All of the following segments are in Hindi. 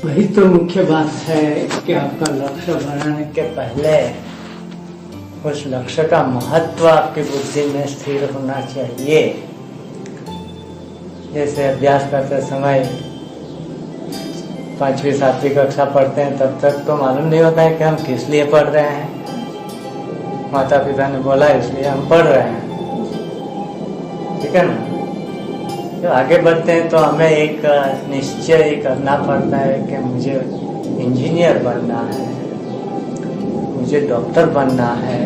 वही तो मुख्य बात है कि आपका लक्ष्य बनाने के पहले उस लक्ष्य का महत्व आपकी बुद्धि में स्थिर होना चाहिए। जैसे अभ्यास करते समय 5वीं 7वीं कक्षा पढ़ते हैं, तब तक तो मालूम नहीं होता है कि हम किस लिए पढ़ रहे हैं। माता पिता ने बोला इसलिए हम पढ़ रहे हैं, ठीक है ना। तो आगे बढ़ते हैं तो हमें एक निश्चय करना पड़ता है कि मुझे इंजीनियर बनना है, मुझे डॉक्टर बनना है।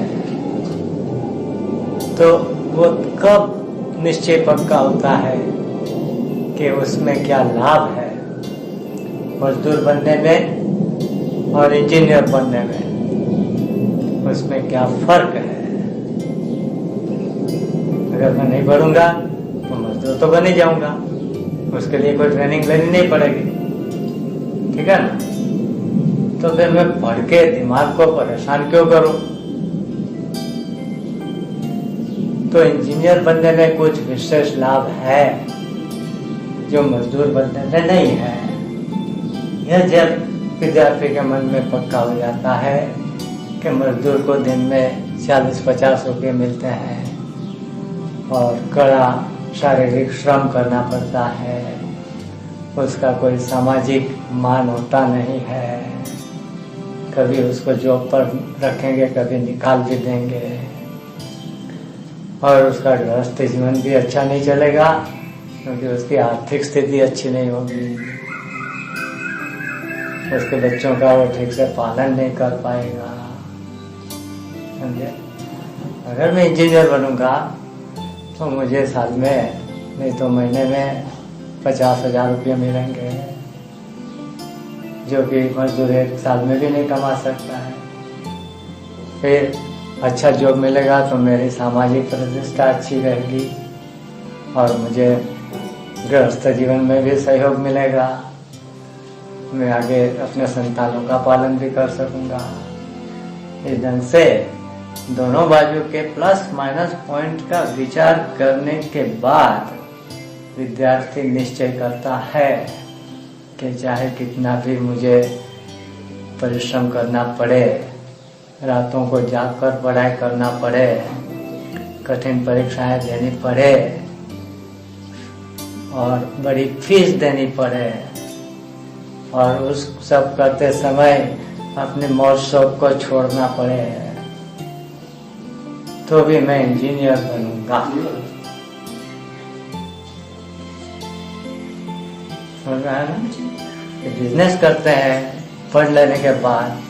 तो वो कब निश्चय पक्का होता है कि उसमें क्या लाभ है, मजदूर बनने में और इंजीनियर बनने में, उसमें क्या फर्क है। अगर मैं नहीं पढ़ूंगा तो मजदूर तो बन ही जाऊंगा, उसके लिए कोई ट्रेनिंग लेनी नहीं पड़ेगी, ठीक है ना। तो फिर मैं पढ़ के दिमाग को परेशान क्यों करूं। तो इंजीनियर बनने में कुछ विशेष लाभ है जो मजदूर बनने में नहीं है। यह जब विद्यार्थी के मन में पक्का हो जाता है कि मजदूर को दिन में 40-50 रुपये मिलते हैं और कड़ा शारीरिक श्रम करना पड़ता है, उसका कोई सामाजिक मान होता नहीं है, कभी उसको जॉब पर रखेंगे कभी निकाल भी देंगे, और उसका गृहस्थ जीवन भी अच्छा नहीं चलेगा क्योंकि उसकी आर्थिक स्थिति अच्छी नहीं होगी, उसके बच्चों का वो ठीक से पालन नहीं कर पाएगा, समझे। अगर मैं इंजीनियर बनूंगा तो मुझे साल में नहीं तो महीने में 50,000 रुपये मिलेंगे, जो कि मजदूर एक साल में भी नहीं कमा सकता है। फिर अच्छा जॉब मिलेगा तो मेरी सामाजिक प्रतिष्ठा अच्छी रहेगी और मुझे गृहस्थ जीवन में भी सहयोग मिलेगा, मैं आगे अपने संतानों का पालन भी कर सकूंगा। इस ढंग से दोनों बाजू के प्लस माइनस पॉइंट का विचार करने के बाद विद्यार्थी निश्चय करता है कि चाहे कितना भी मुझे परिश्रम करना पड़े, रातों को जागकर पढ़ाई करना पड़े, कठिन परीक्षाएं देनी पड़े और बड़ी फीस देनी पड़े, और उस सब करते समय अपने मौज शौक को छोड़ना पड़े, तो भी मैं इंजीनियर बनूंगा। समझ रहा है ना। बिजनेस करते हैं पढ़ लेने के बाद,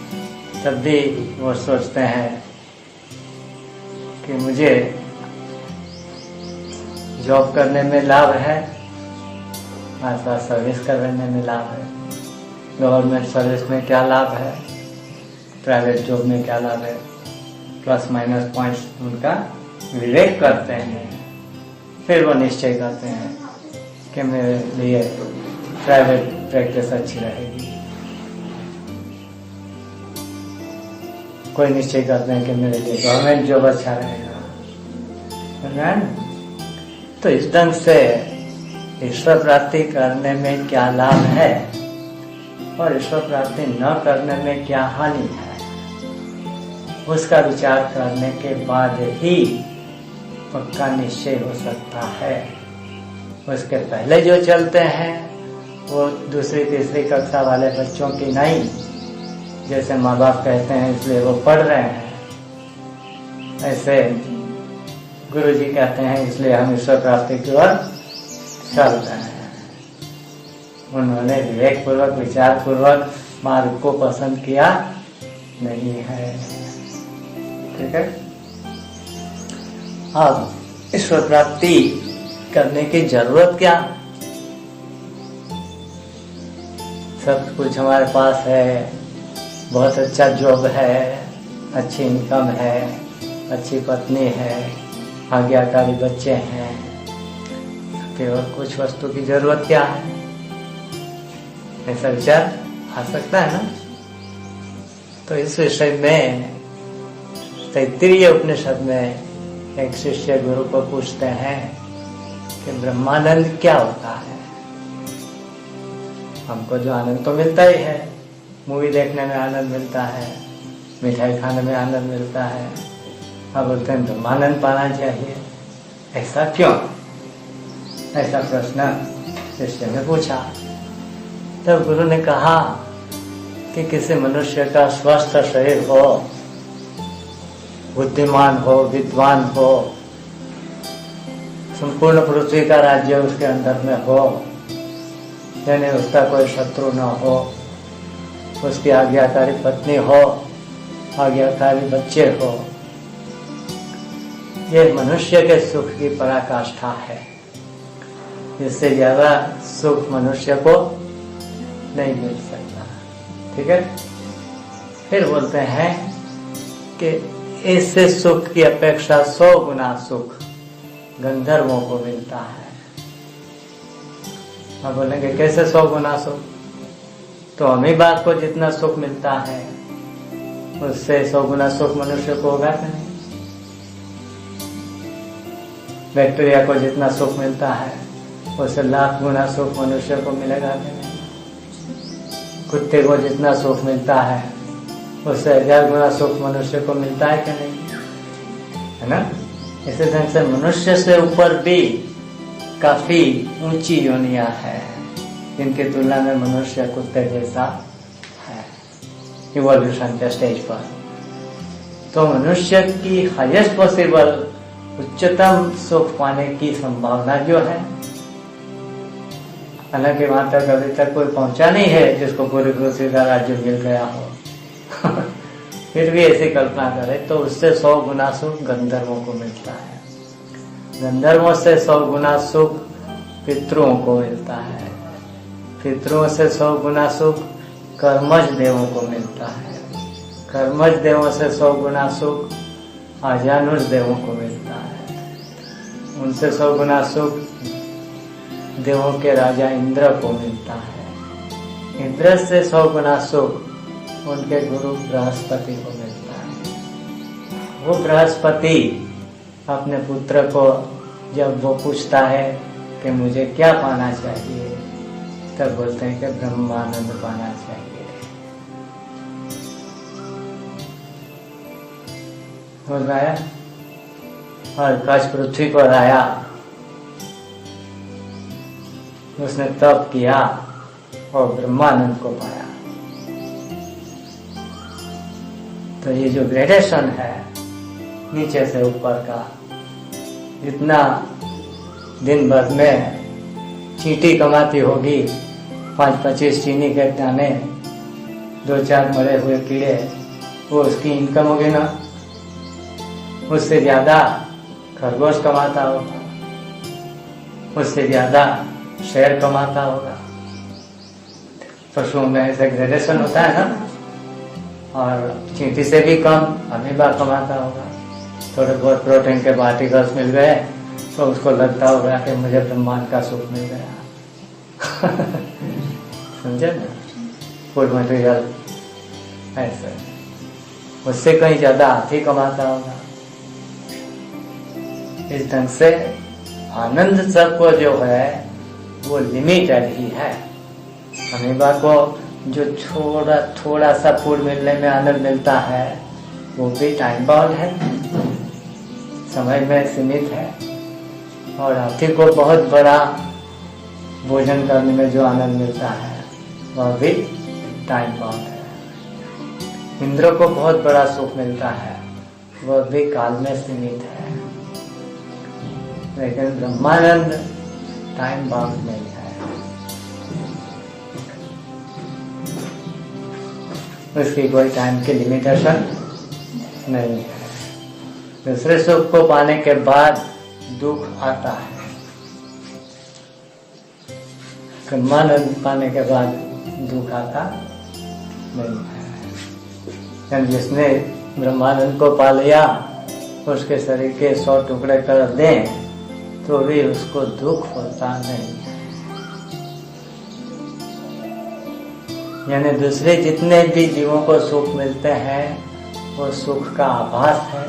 तब भी वो सोचते हैं कि मुझे जॉब करने में लाभ है, साथ सर्विस करने में लाभ है। गवर्नमेंट सर्विस में क्या लाभ है, प्राइवेट जॉब में क्या लाभ है, प्लस माइनस पॉइंट्स उनका विवेक करते हैं। फिर वो निश्चय करते हैं कि मेरे लिए प्राइवेट प्रैक्टिस अच्छी रहेगी, कोई निश्चय करते हैं कि मेरे लिए गवर्नमेंट जॉब अच्छा रहेगा, है ना। तो इस ढंग से ईश्वर प्राप्ति करने में क्या लाभ है और ईश्वर प्राप्ति न करने में क्या हानि है, उसका विचार करने के बाद ही पक्का निश्चय हो सकता है। उसके पहले जो चलते हैं वो दूसरी तीसरी कक्षा वाले बच्चों की नहीं, जैसे माँ बाप कहते हैं इसलिए वो पढ़ रहे हैं, ऐसे गुरुजी कहते हैं इसलिए हम ईश्वर प्राप्ति की ओर चल रहे हैं। उन्होंने विवेक पूर्वक विचार पूर्वक मार्ग को पसंद किया नहीं है, ठीक है। अब ईश्वर प्राप्ति करने की जरूरत क्या, सब कुछ हमारे पास है, बहुत अच्छा जॉब है, अच्छी इनकम है, अच्छी पत्नी है, आज्ञाकारी बच्चे हैं, केवल कुछ वस्तु की जरूरत क्या है, ऐसा विचार आ सकता है ना। तो इस विषय में तैत्तिरीय उपनिषद में एक शिष्य गुरु को पूछते हैं कि ब्रह्मानंद क्या होता है। हमको जो आनंद तो मिलता ही है, मूवी देखने में आनंद मिलता है, मिठाई खाने में आनंद मिलता है, अब बोलते हैं ब्रह्मानंद पाना चाहिए, ऐसा क्यों? ऐसा प्रश्न शिष्य ने पूछा। तब गुरु ने कहा कि किसी मनुष्य का स्वस्थ शरीर हो, बुद्धिमान हो, विद्वान हो, संपूर्ण पृथ्वी का राज्य उसके अंदर में हो, यानी उसका कोई शत्रु न हो, उसकी आज्ञाकारी पत्नी हो, आज्ञाकारी बच्चे हो, ये मनुष्य के सुख की पराकाष्ठा है। इससे ज्यादा सुख मनुष्य को नहीं मिल सकता। ठीक है। फिर बोलते हैं कि इससे सुख की अपेक्षा 100 गुना सुख गंधर्वों को मिलता है। अब बोलेंगे कैसे 100 गुना सुख? तो अमीबा को जितना सुख मिलता है उससे 100 गुना सुख मनुष्य को होगा कि नहीं? बैक्टीरिया को जितना सुख मिलता है उससे 1,00,000 गुना सुख मनुष्य को मिलेगा कि नहीं? कुत्ते को जितना सुख मिलता है उससे 1,000 गुना सुख मनुष्य को मिलता है कि नहीं? है ना? इसी ढंग से मनुष्य से ऊपर भी काफी ऊंची योनियां है, जिनकी तुलना में मनुष्य कुत्ते जैसा है इवोल्यूशन के स्टेज पर। तो मनुष्य की हाईएस्ट पॉसिबल उच्चतम सुख पाने की संभावना जो है, हालांकि वहां तक अभी तक कोई पहुंचा नहीं है जिसको पूरी पृथ्वी का राज्य मिल गया हो फिर भी ऐसी कल्पना करें तो उससे 100 गुना सुख गंधर्वों को मिलता है। गंधर्वों से 100 गुना सुख पितरों को मिलता है। पितरों से 100 गुना सुख कर्मज देवों को मिलता है। कर्मज देवों से 100 गुना सुख आजानुज देवों को मिलता है। उनसे 100 गुना सुख देवों के राजा इंद्र को मिलता है। इंद्र से 100 गुना सुख उनके गुरु बृहस्पति को मिलता है। वो बृहस्पति अपने पुत्र को जब वो पूछता है कि मुझे क्या पाना चाहिए, तब बोलते हैं कि ब्रह्मानंद पाना चाहिए। बोल रहा है। और कच्छ पृथ्वी पर आया, उसने तप किया और ब्रह्मानंद को पाया। तो ये जो ग्रेडेशन है नीचे से ऊपर का, जितना दिन भर में चींटी कमाती होगी 5-25 चीनी के दाने, 2-4 मरे हुए कीड़े, वो उसकी इनकम होगी ना। उससे ज्यादा खरगोश कमाता होगा, उससे ज्यादा शेर कमाता होगा। पशुओं में ऐसे ग्रेडेशन होता है ना। और चींटी से भी कम अमीबा कमाता होगा। थोड़े बहुत प्रोटीन के पार्टिकल्स मिल गए तो उसको लगता होगा कि मुझे ब्रह्मांड का सुख मिल गया समझे ना? फूड मटेरियल ऐसे, उससे कहीं ज्यादा हाथी कमाता होगा। इस ढंग से आनंद सबको जो है वो लिमिटेड ही है। अमीबा को जो थोड़ा सा फूड मिलने में आनंद मिलता है वो भी टाइम बाउंड है, समय में सीमित है। और हाथी को बहुत बड़ा भोजन करने में जो आनंद मिलता है वह भी टाइम बाउंड है। इंद्र को बहुत बड़ा सुख मिलता है, वह भी काल में सीमित है। लेकिन ब्रह्मानंद टाइम बाउंड नहीं है, उसकी कोई टाइम की लिमिटेशन नहीं है। दूसरे सुख को पाने के बाद दुख आता है, ब्रह्मानंद पाने के बाद दुख आता नहीं है। जिसने ब्रह्मानंद को पा लिया उसके शरीर के 100 टुकड़े कर दें तो भी उसको दुख होता नहीं है। यानी दूसरे जितने भी जीवों को सुख मिलते हैं वो सुख का आभास है,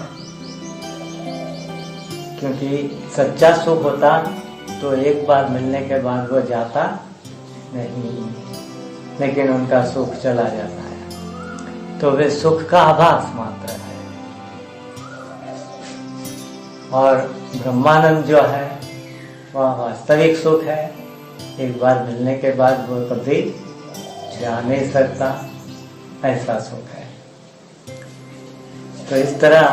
क्योंकि सच्चा सुख होता तो एक बार मिलने के बाद वो जाता नहीं। लेकिन उनका सुख चला जाता है, तो वे सुख का आभास मात्र है। और ब्रह्मानंद जो है वह वास्तविक सुख है। एक बार मिलने के बाद वो कभी जा नहीं सकता, ऐसा सुख है। तो इस तरह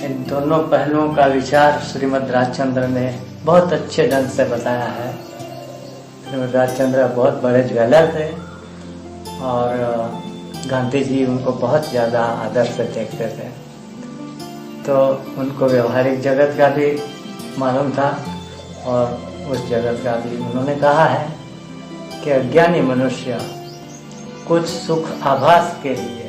इन दोनों पहलुओं का विचार श्रीमद् राजचंद्र ने बहुत अच्छे ढंग से बताया है। श्रीमद् राजचंद्र बहुत बड़े ज्वेलर थे और गांधी जी उनको बहुत ज़्यादा आदर से देखते थे, तो उनको व्यवहारिक जगत का भी मालूम था और उस जगत का भी। उन्होंने कहा है कि अज्ञानी मनुष्य कुछ सुख आभास के लिए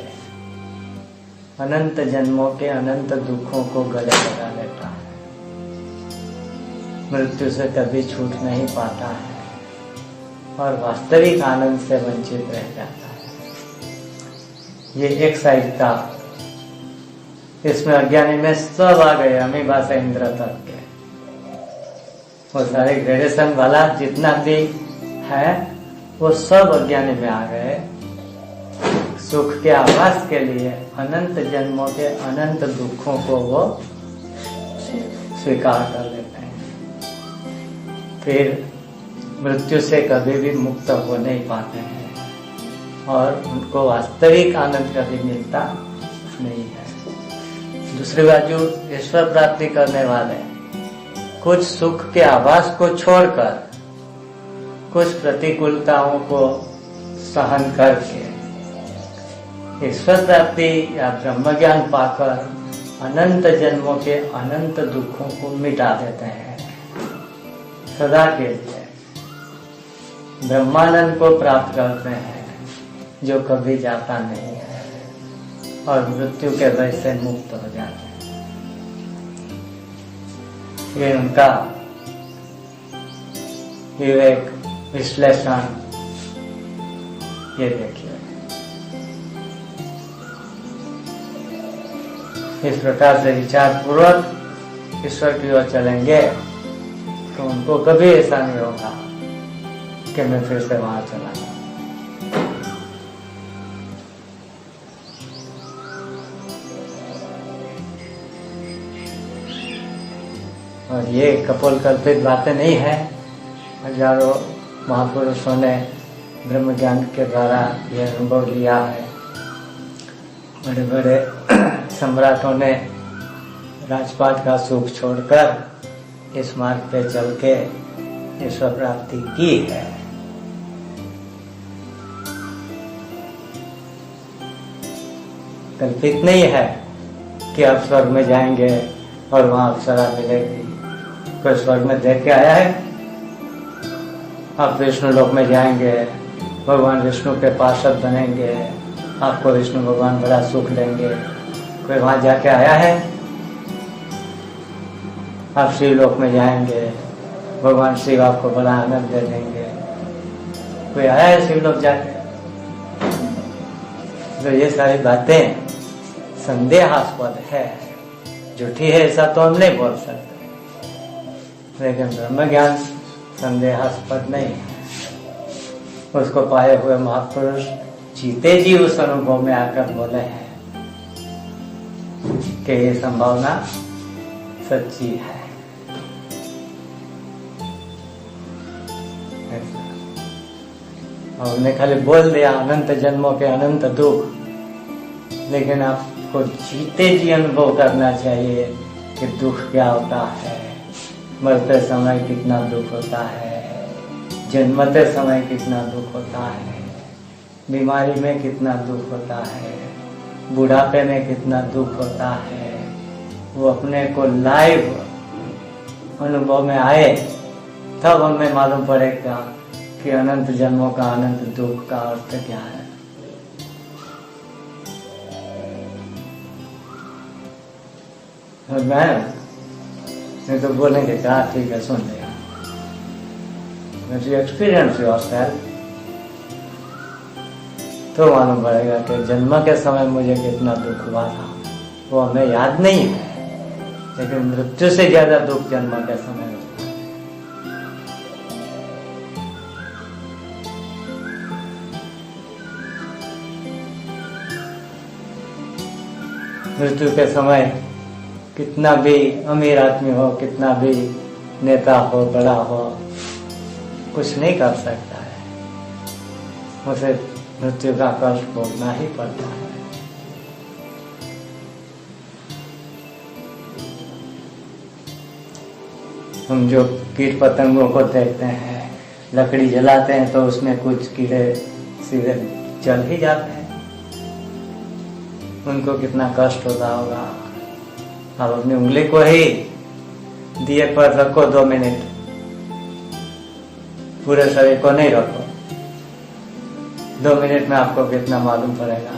अनंत जन्मों के अनंत दुखों को गले लगा लेता है, मृत्यु से कभी छूट नहीं पाता है और वास्तविक आनंद से वंचित रह जाता है। ये एक साइड का, इसमें अज्ञानी में सब आ गए, अमीबा से इंद्र तक के वो सारे ग्रेडेशन वाला जितना भी है वो सब अज्ञानी में आ गए। सुख के आभास के लिए अनंत जन्मों के अनंत दुखों को वो स्वीकार कर लेते हैं, फिर मृत्यु से कभी भी मुक्त हो नहीं पाते हैं और उनको वास्तविक आनंद कभी मिलता नहीं है। दूसरी बाजू ईश्वर प्राप्ति करने वाले कुछ सुख के आभास को छोड़कर कुछ प्रतिकूलताओं को सहन करके ईश्वर प्राप्ति या ब्रह्म ज्ञान पाकर अनंत जन्मों के अनंत दुखों को मिटा देते हैं सदा के लिए। ब्रह्मानंद को प्राप्त करते हैं जो कभी जाता नहीं है और मृत्यु के भय से मुक्त हो जाते हैं। ये उनका विवेक विश्लेषण, ये देखिए। इस प्रकार से विचार पूर्वक ईश्वर की ओर चलेंगे तो उनको कभी ऐसा नहीं होगा कि मैं फिर से वहां चला जाऊं। और ये कपोलकल्पित बातें नहीं है, हजारों महापुरुषों ने ब्रह्म ज्ञान के द्वारा यह अनुभव लिया है। बड़े बड़े सम्राटों ने राजपाट का सुख छोड़कर इस मार्ग पे चल के ईश्वर प्राप्ति की है। कल्पित नहीं है कि आप स्वर्ग में जाएंगे और वहां अप्सरा मिलेगी। कोई स्वर्ग में देख के आया है? आप विष्णु लोक में जाएंगे, भगवान विष्णु के पार्षद बनेंगे, आपको विष्णु भगवान बड़ा सुख देंगे। कोई वहां जाके आया है? आप शिवलोक में जाएंगे, भगवान शिव आपको बड़ा आनंद दे देंगे। कोई आया है शिवलोक जाके? तो ये सारी बातें संदेहास्पद है, झूठी है ऐसा तो हम नहीं बोल सकते, लेकिन ब्रह्म ज्ञान संदेहास्पद नहीं है। उसको पाए हुए महापुरुष जीते जी उस अनुभव में आकर बोले हैं कि ये संभावना सच्ची है। और उन्हें खाली बोल दिया अनंत जन्मों के अनंत दुख, लेकिन आपको जीते जी अनुभव करना चाहिए कि दुख क्या होता है, मरते समय कितना दुख होता है, जन्मते समय कितना दुख होता है, बीमारी में कितना दुख होता है, बुढ़ापे में कितना दुख होता है। वो अपने को लाइव अनुभव में आए तब हमें मालूम पड़ेगा कि अनंत जन्मों का अनंत दुख का अर्थ क्या है। नहीं तो बोलेंगे क्या ठीक है सुन लिया, एक्सपीरियंस योरसेल्फ तो मालूम पड़ेगा कि जन्म के समय मुझे कितना दुख हुआ था। वो हमें याद नहीं है, लेकिन मृत्यु से ज्यादा दुख जन्म के समय होता है। मृत्यु के समय कितना भी अमीर आदमी हो, कितना भी नेता हो, बड़ा हो, कुछ नहीं कर सकता है, उसे मृत्यु का कष्ट भोगना ही पड़ता है। हम जो कीट पतंगों को देखते हैं, लकड़ी जलाते हैं तो उसमें कुछ कीड़े सीधे जल ही जाते हैं, उनको कितना कष्ट होता होगा। आप अपनी उंगली को ही दिए पर रखो 2 मिनट, पूरे शरीर को नहीं रखो, 2 मिनट में आपको कितना मालूम पड़ेगा।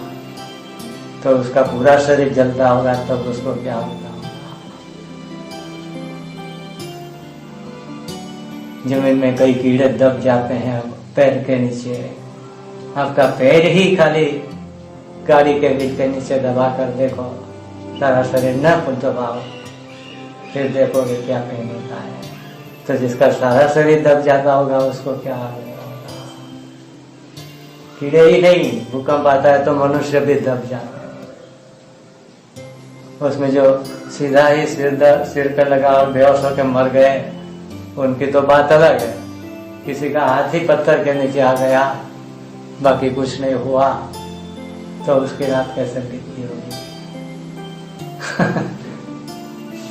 तो उसका पूरा शरीर जलता होगा, तब उसको क्या होगा। जमीन में कई कीड़े दब जाते हैं पैर के नीचे, आपका पैर ही खाली गाड़ी के बीच के नीचे दबा कर देखो, सारा शरीर न खुद दबाओ, फिर देखोगे क्या पेन होता है। तो जिसका सारा शरीर दब जाता होगा उसको क्या होगा। कीड़े ही नहीं, भूकंप आता है तो मनुष्य भी दब जाता है। उसमें जो सीधा ही सिर पे लगा और बेहोश होकर मर गए, उनकी तो बात अलग है। किसी का हाथ ही पत्थर के नीचे आ गया, बाकी कुछ नहीं हुआ, तो उसकी रात कैसे बीतती होगी।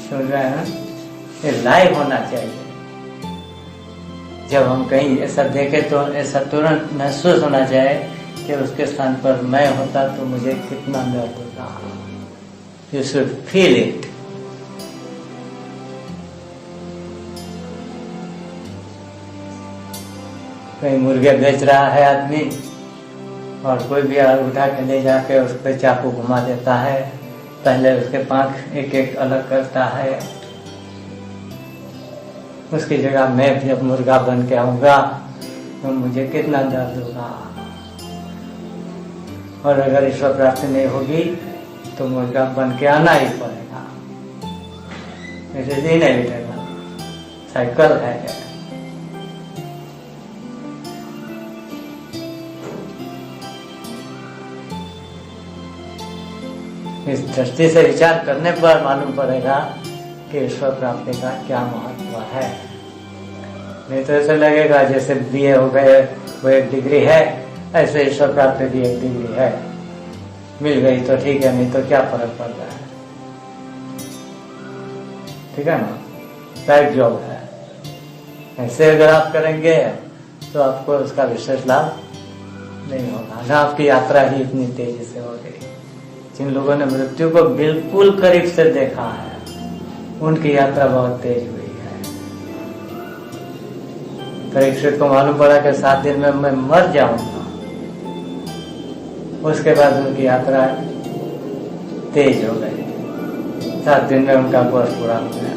समझ रहे हैं ना, ये लाइव होना चाहिए। जब हम कहीं ऐसा देखें तो ऐसा तुरंत महसूस होना चाहिए कि उसके स्थान पर मैं होता तो मुझे कितना दर्द होता। You should feel it. कहीं मुर्गे बेच रहा है आदमी और कोई भी उठा के ले जाके उस पर चाकू घुमा देता है, पहले उसके पांख एक एक अलग करता है। उसकी जगह मैं जब मुर्गा बन के आऊंगा तो मुझे कितना दर्द होगा। और अगर ईश्वर प्राप्ति नहीं होगी तो मुर्गा बन के आना ही पड़ेगा, ऐसे ही नहीं मिलेगा, साइकिल है। इस दृष्टि से विचार करने पर मालूम पड़ेगा कि ईश्वर प्राप्ति का क्या महत्व है। नहीं तो ऐसे लगेगा जैसे बीए हो गए वो एक डिग्री है, ऐसे ईश्वर प्राप्ति भी एक डिग्री है, मिल गई तो ठीक है, नहीं तो क्या फर्क पड़ रहा है। ठीक है ना, राइट जॉब है। ऐसे अगर आप करेंगे तो आपको उसका विशेष लाभ नहीं होगा, ना आपकी यात्रा ही इतनी तेजी से होगी। जिन लोगों ने मृत्यु को बिल्कुल करीब से देखा है उनकी यात्रा बहुत तेज हुई है। परीक्षित को मालूम पड़ा कि 7 दिन में मैं मर जाऊंगा, उसके बाद उनकी यात्रा तेज हो गई। 7 दिन में उनका कोर्स पूरा हो गया,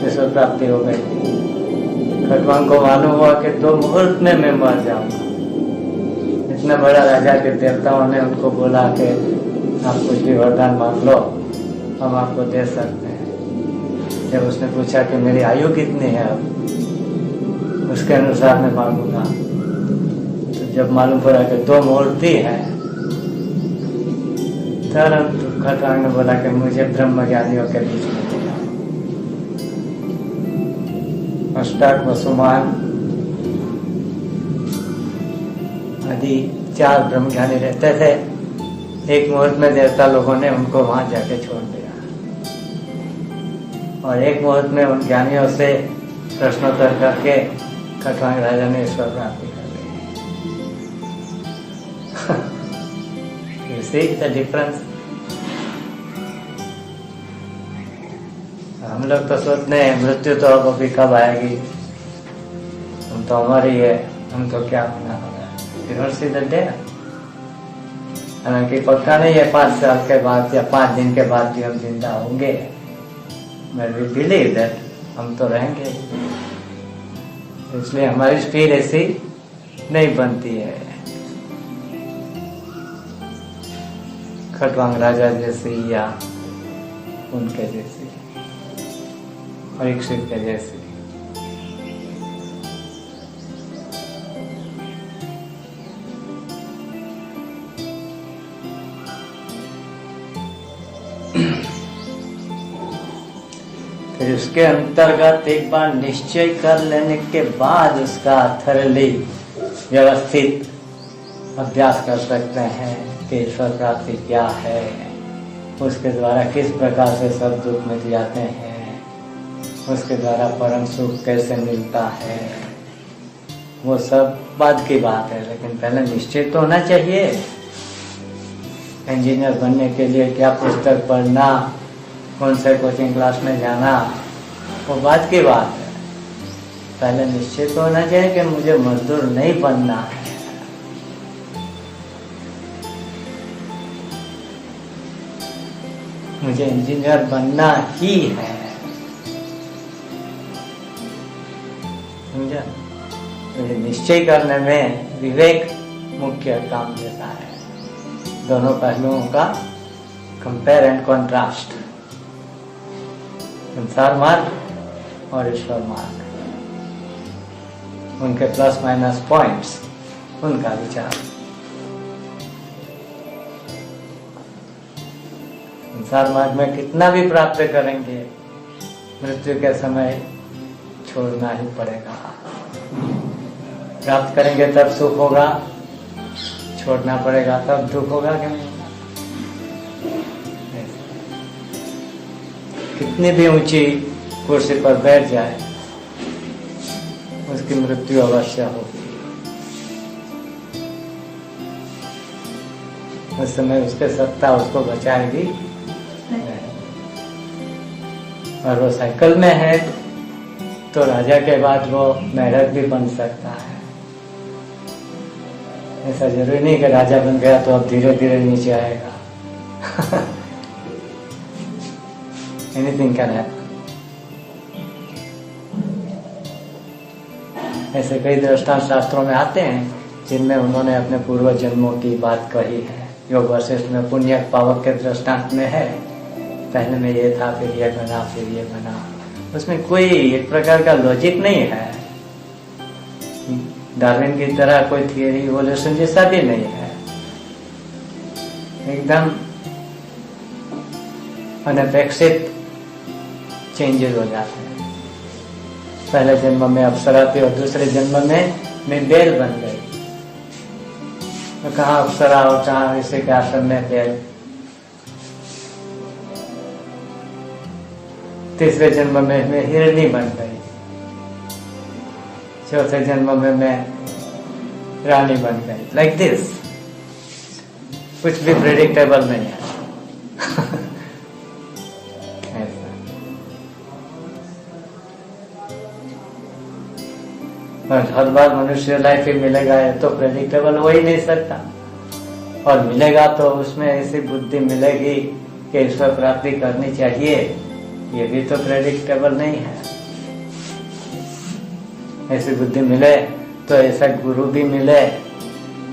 ईश्वर प्राप्ति हो गई। खटवांग को मालूम हुआ कि 2 मुहूर्त में मैं मर जाऊंगा। इतना बड़ा राजा के देवताओं ने उनको बोला कि आप कुछ भी वरदान मांग लो, हम आपको दे सकते हैं। जब उसने पूछा कि मेरी आयु कितनी है अब, उसके अनुसार मैं मांगूंगा। तो जब मालूम पड़ा कि 2 मूर्ति है, तुरंत खटवांग ने बोला कि मुझे ब्रह्म ज्ञानियों के बीच में दिया। अष्टक, वसुमान आदि 4 ब्रह्मज्ञानी रहते थे। एक मुहूर्त में देवता लोगों ने उनको वहां जाके छोड़ दिया और एक मुहूर्त में उन ज्ञानियों से प्रश्नोत्तर करके खटवांग राजा ने ईश्वर प्राप्ति कर ली। You see the difference? हम लोग तो सोचते हैं मृत्यु तो अब अभी कब आएगी, हम तो अमर ही है, हम तो क्या होना होगा। हालांकि पक्का नहीं है 5 साल के बाद या 5 दिन के बाद भी हम जिंदा होंगे, मैं भी बिलीव दैट हम तो रहेंगे। इसलिए हमारी स्पीड ऐसी नहीं बनती है खटवांग राजा जैसी या उनके जैसी, परीक्षित के जैसी। फिर उसके अंतर्गत एक बार निश्चय कर लेने के बाद उसका थरली व्यवस्थित अभ्यास कर सकते हैं कि ईश्वर प्राप्ति क्या है, उसके द्वारा किस प्रकार से सब दुख मिट जाते हैं, उसके द्वारा परम सुख कैसे मिलता है, वो सब बाद की बात है। लेकिन पहले निश्चय तो होना चाहिए। इंजीनियर बनने के लिए क्या पुस्तक पढ़ना, कौन से कोचिंग क्लास में जाना, वो बाद की बात है। पहले निश्चय तो होना चाहिए कि मुझे मजदूर नहीं बनना है, मुझे इंजीनियर बनना ही है। समझा? तो निश्चय करने में विवेक मुख्य काम देता है। दोनों पहलुओं का कंपेयर एंड कॉन्ट्रास्ट, संसार मार्ग और ईश्वर मार्ग, उनके प्लस माइनस पॉइंट्स, उनका विचार। संसार मार्ग में कितना भी प्राप्त करेंगे, मृत्यु के समय छोड़ना ही पड़ेगा। प्राप्त करेंगे तब सुख होगा, छोड़ना पड़ेगा तब दुख होगा कि नहीं? कितनी भी ऊंची कुर्सी पर बैठ जाए, उसकी मृत्यु अवश्य होगी। उस समय उसके सत्ता उसको बचाएगी नहीं। और वो साइकिल में है तो राजा के बाद वो मेढक भी बन सकता है। ऐसा जरूरी नहीं कि राजा बन गया तो अब धीरे धीरे नीचे आएगा। Anything can happen. ऐसे कई दृष्टांत शास्त्रों में आते हैं जिनमें उन्होंने अपने पूर्व जन्मों की बात कही है। योग वशिष्ठ में पुण्य पावक के दृष्टांत में है, पहले में ये था, फिर ये बना, फिर ये बना। उसमें कोई एक प्रकार का लॉजिक नहीं है। डार्विन की तरह कोई थियरी इवोल्यूशन जैसा भी नहीं है। एकदम अनपेक्षित चेंजेस हो जाते हैं। पहले जन्म में अप्सरा थी और दूसरे जन्म में मैं बेल बन गई। तो कहाँ अप्सरा और कहाँ ऋषि के आश्रम में बेल। तीसरे जन्म में मैं हिरणी बन गई। चौथे जन्म में मैं रानी बन गई। लाइक दिस, कुछ भी प्रेडिक्टेबल नहीं है। और हर बार मनुष्य लाइफ ही मिलेगा ये तो प्रेडिक्टेबल हो ही नहीं सकता। और मिलेगा तो उसमें ऐसी बुद्धि मिलेगी कि ईश्वर प्राप्ति करनी चाहिए, ये भी तो प्रेडिक्टेबल नहीं है। ऐसी बुद्धि मिले तो ऐसा गुरु भी मिले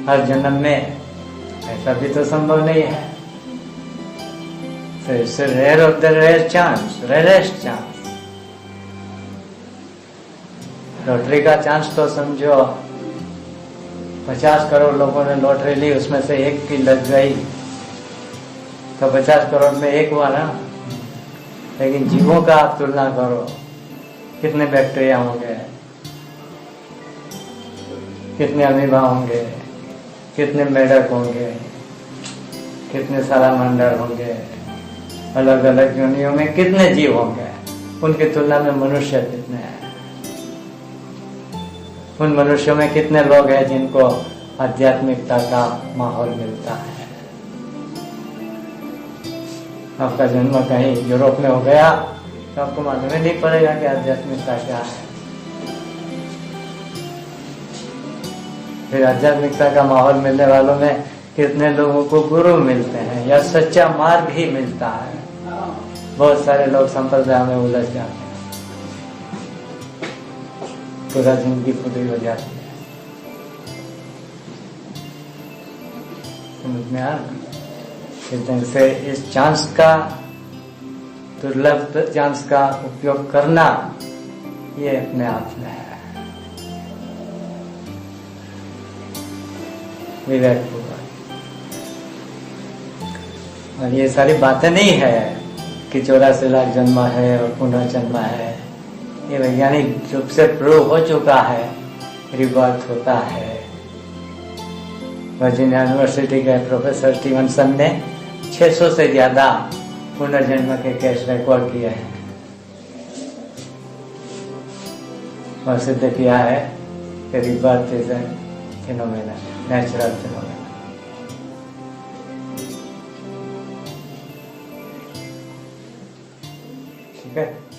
हर जन्म में, ऐसा भी तो संभव नहीं है। So it's a rare of the rare chance, rarest chance। Lottery का चांस तो समझो 50 करोड़ लोगों ने लॉटरी ली, उसमें से एक की लग गई तो 50 करोड़ में एक हुआ ना। लेकिन जीवों का आप तुलना करो, कितने बैक्टीरिया होंगे, कितने अमीबा होंगे, कितने मेढक होंगे, कितने सालामांडर होंगे, अलग अलग योनियों में कितने जीव होंगे। उनकी तुलना में मनुष्य कितने हैं। उन मनुष्यों में कितने लोग हैं जिनको आध्यात्मिकता का माहौल मिलता है। आपका जन्म कहीं यूरोप में हो गया तो आपको मालूम ही नहीं पड़ेगा कि आध्यात्मिकता क्या है। फिर आध्यात्मिकता का माहौल मिलने वालों में कितने लोगों को गुरु मिलते हैं या सच्चा मार्ग ही मिलता है। बहुत सारे लोग संप्रदाय में उलझ जाते हैं, पूरा जिंदगी पूरी हो जाती है। समझ में आ रहा? इस ढंग से इस चांस का, दुर्लभ चांस का उपयोग करना ये अपने आप में है विवेकपूर्वक। और ये सारी बातें नहीं है कि 84 लाख जन्म है और पुनर्जन्म है, ये वैज्ञानिक रूप से प्रूव हो चुका है, रिबर्थ होता है। वर्जीनिया यूनिवर्सिटी के प्रोफेसर स्टीवनसन ने 600 से ज्यादा पुनर्जन्म के केस रिकॉर्ड किए हैं और सिद्ध किया है कि rebirth is a phenomena, natural phenomena. ठीक है।